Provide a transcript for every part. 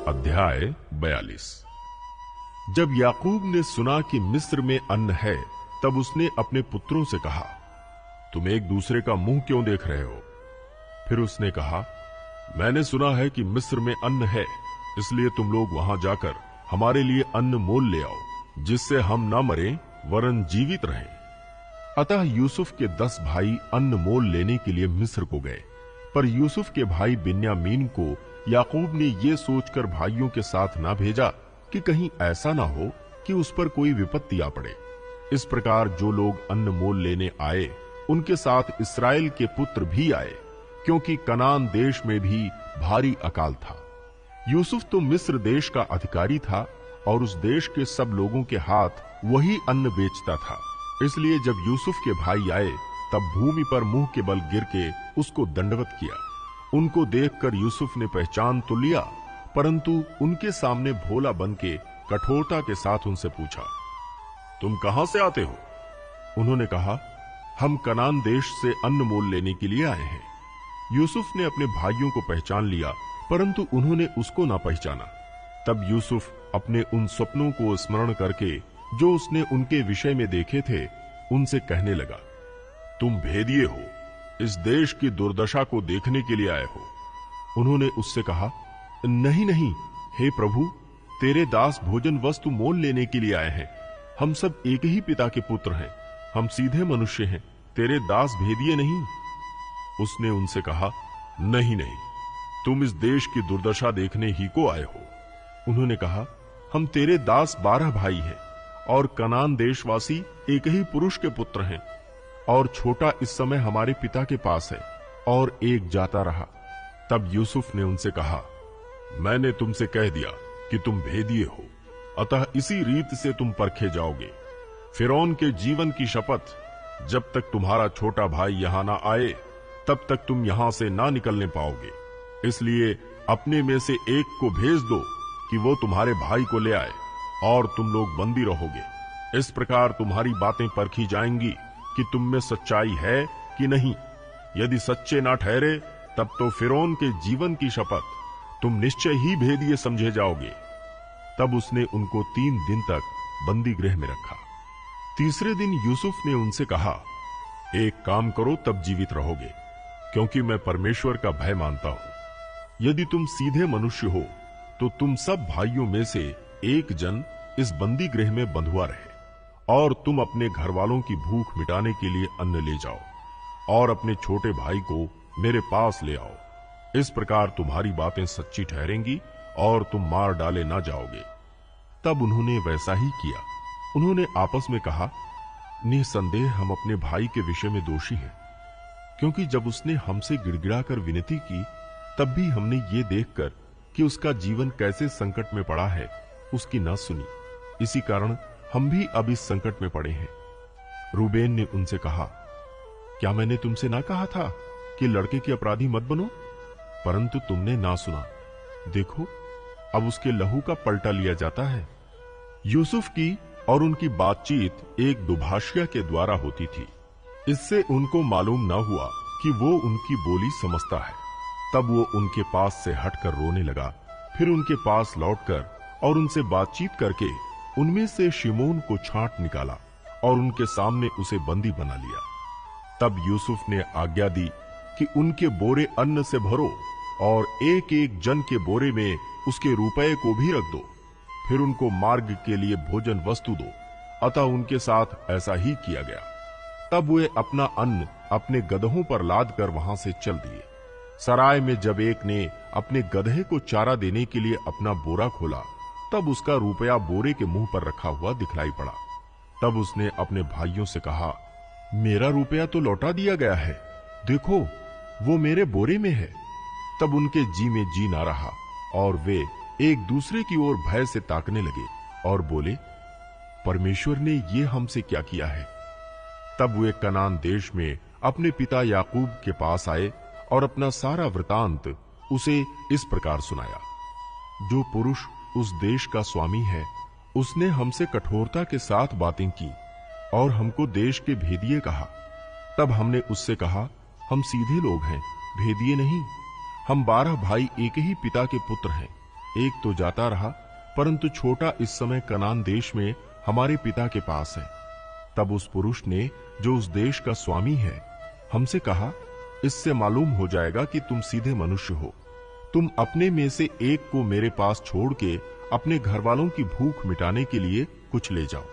अध्याय 42। जब याकूब ने सुना कि मिस्र में अन्न है, तब उसने अपने पुत्रों से कहा, तुम एक दूसरे का मुंह क्यों देख रहे हो? फिर उसने कहा, मैंने सुना है कि मिस्र में अन्न है, इसलिए तुम लोग वहां जाकर हमारे लिए अन्न मोल ले आओ, जिससे हम न मरें वरन जीवित रहें। अतः यूसुफ के 10 भाई अन्न मोल लेने के लिए मिस्र को गए। पर यूसुफ के भाई बिन्यामीन को याकूब ने ये सोचकर भाइयों के साथ ना भेजा कि कहीं ऐसा ना हो कि उस पर कोई विपत्ति आ पड़े। इस प्रकार जो लोग अन्न मोल लेने आए, उनके साथ इस्राएल के पुत्र भी आए, क्योंकि कनान देश में भी भारी अकाल था। यूसुफ तो मिस्र देश का अधिकारी था और उस देश के सब लोगों के हाथ वही अन्न बेचता था। इसलिए जब यूसुफ के भाई आए, तब भूमि पर मुंह के बल गिर के उसको दंडवत किया। उनको देखकर यूसुफ ने पहचान तो लिया, परंतु उनके सामने भोला बन के कठोरता के साथ उनसे पूछा, तुम कहां से आते हो? उन्होंने कहा, हम कनान देश से अन्न मोल लेने के लिए आए हैं। यूसुफ ने अपने भाइयों को पहचान लिया, परंतु उन्होंने उसको ना पहचाना। तब यूसुफ अपने उन स्वप्नों को स्मरण करके जो उसने उनके विषय में देखे थे, उनसे कहने लगा, तुम भेदिए हो, इस देश की दुर्दशा को देखने के लिए आए हो। उन्होंने उससे कहा, नहीं नहीं, हे प्रभु, तेरे दास भोजन वस्तु मोल लेने के लिए आए हैं। हम सब एक ही पिता के पुत्र हैं, हम सीधे मनुष्य हैं, तेरे दास भेदिए नहीं। उसने उनसे कहा, नहीं नहीं, तुम इस देश की दुर्दशा देखने ही को आए हो। उन्होंने कहा, हम तेरे दास 12 भाई हैं और कनान देशवासी एक ही पुरुष के पुत्र हैं, और छोटा इस समय हमारे पिता के पास है और एक जाता रहा। तब यूसुफ ने उनसे कहा, मैंने तुमसे कह दिया कि तुम भेदिए हो, अतः इसी रीत से तुम परखे जाओगे। फिरौन के जीवन की शपथ, जब तक तुम्हारा छोटा भाई यहां ना आए, तब तक तुम यहां से ना निकलने पाओगे। इसलिए अपने में से एक को भेज दो कि वो तुम्हारे भाई को ले आए, और तुम लोग बंदी रहोगे। इस प्रकार तुम्हारी बातें परखी जाएंगी कि तुम में सच्चाई है कि नहीं। यदि सच्चे ना ठहरे, तब तो फिरौन के जीवन की शपथ तुम निश्चय ही भेदिए समझे जाओगे। तब उसने उनको 3 दिन तक बंदी गृह में रखा। तीसरे दिन यूसुफ ने उनसे कहा, एक काम करो, तब जीवित रहोगे, क्योंकि मैं परमेश्वर का भय मानता हूं। यदि तुम सीधे मनुष्य हो, तो तुम सब भाइयों में से एक जन इस बंदी गृह में बंधुआ रहे, और तुम अपने घर वालों की भूख मिटाने के लिए अन्न ले जाओ, और अपने छोटे भाई को मेरे पास ले आओ। इस प्रकार तुम्हारी बातें सच्ची ठहरेंगी और तुम मार डाले ना जाओगे। तब उन्होंने वैसा ही किया। उन्होंने आपस में कहा, निसंदेह हम अपने भाई के विषय में दोषी हैं, क्योंकि जब उसने हमसे गिड़गिड़ाकर विनती की, तब भी हमने ये देखकर कि उसका जीवन कैसे संकट में पड़ा है, उसकी न सुनी। इसी कारण हम भी अब इस संकट में पड़े हैं। रूबेन ने उनसे कहा, क्या मैंने तुमसे ना कहा था कि लड़के के अपराधी मत बनो? परंतु तुमने ना सुना। देखो, अब उसके लहू का पलटा लिया जाता है। यूसुफ की और उनकी बातचीत एक दुभाषिया के द्वारा होती थी। इससे उनको मालूम न हुआ कि वो उनकी बोली समझता है। तब वो उनके पास से हटकर रोने लगा। फिर उनके पास लौटकर और उनसे बातचीत करके उनमें से शिमोन को छांट निकाला और उनके सामने उसे बंदी बना लिया। तब यूसुफ ने आज्ञा दी कि उनके बोरे अन्न से भरो और एक एक जन के बोरे में उसके रुपए को भी रख दो। फिर उनको मार्ग के लिए भोजन वस्तु दो। अतः उनके साथ ऐसा ही किया गया। तब वे अपना अन्न अपने गदहों पर लाद कर वहां से चल दिए। सराय में जब एक ने अपने गधे को चारा देने के लिए अपना बोरा खोला, तब उसका रुपया बोरे के मुंह पर रखा हुआ दिखलाई पड़ा। तब उसने अपने भाइयों से कहा, मेरा रुपया तो लौटा दिया गया है, देखो वो मेरे बोरे में है। तब उनके जी में जी ना रहा और वे एक दूसरे की ओर भय से ताकने लगे और बोले, परमेश्वर ने ये हमसे क्या किया है? तब वे कनान देश में अपने पिता याकूब के पास आए और अपना सारा वृतांत उसे इस प्रकार सुनाया। जो पुरुष उस देश का स्वामी है, उसने हमसे कठोरता के साथ बातें की और हमको देश के भेदिए कहा। तब हमने उससे कहा, हम सीधे लोग हैं, भेदिए नहीं। हम 12 भाई एक ही पिता के पुत्र हैं, एक तो जाता रहा, परंतु छोटा इस समय कनान देश में हमारे पिता के पास है। तब उस पुरुष ने, जो उस देश का स्वामी है, हमसे कहा, इससे मालूम हो जाएगा कि तुम सीधे मनुष्य हो। तुम अपने में से एक को मेरे पास छोड़ के अपने घर वालों की भूख मिटाने के लिए कुछ ले जाओ,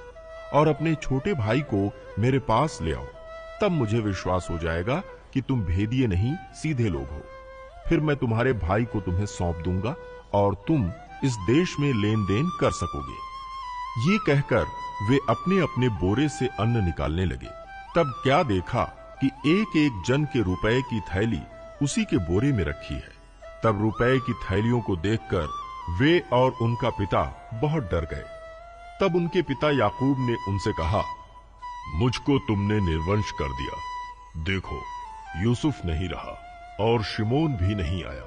और अपने छोटे भाई को मेरे पास ले आओ। तब मुझे विश्वास हो जाएगा कि तुम भेदिए नहीं, सीधे लोग हो। फिर मैं तुम्हारे भाई को तुम्हें सौंप दूंगा और तुम इस देश में लेन देन कर सकोगे। ये कहकर वे अपने अपने बोरे से अन्न निकालने लगे। तब क्या देखा कि एक एक जन के रुपए की थैली उसी के बोरे में रखी है। तब रुपए की थैलियों को देखकर वे और उनका पिता बहुत डर गए। तब उनके पिता याकूब ने उनसे कहा, मुझको तुमने निर्वंश कर दिया। देखो, यूसुफ नहीं रहा और शिमोन भी नहीं आया,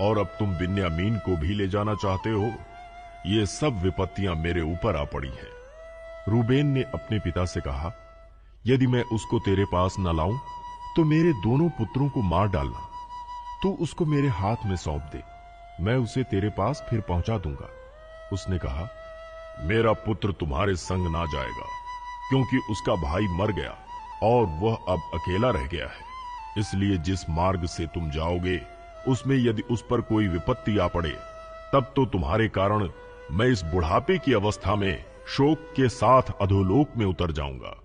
और अब तुम बिन्यामीन को भी ले जाना चाहते हो। ये सब विपत्तियां मेरे ऊपर आ पड़ी हैं। रूबेन ने अपने पिता से कहा, यदि मैं उसको तेरे पास न लाऊं तो मेरे दोनों पुत्रों को मार डालना। तू उसको मेरे हाथ में सौंप दे, मैं उसे तेरे पास फिर पहुंचा दूंगा। उसने कहा, मेरा पुत्र तुम्हारे संग ना जाएगा, क्योंकि उसका भाई मर गया और वह अब अकेला रह गया है। इसलिए जिस मार्ग से तुम जाओगे, उसमें यदि उस पर कोई विपत्ति आ पड़े, तब तो तुम्हारे कारण मैं इस बुढ़ापे की अवस्था में शोक के साथ अधोलोक में उतर जाऊंगा।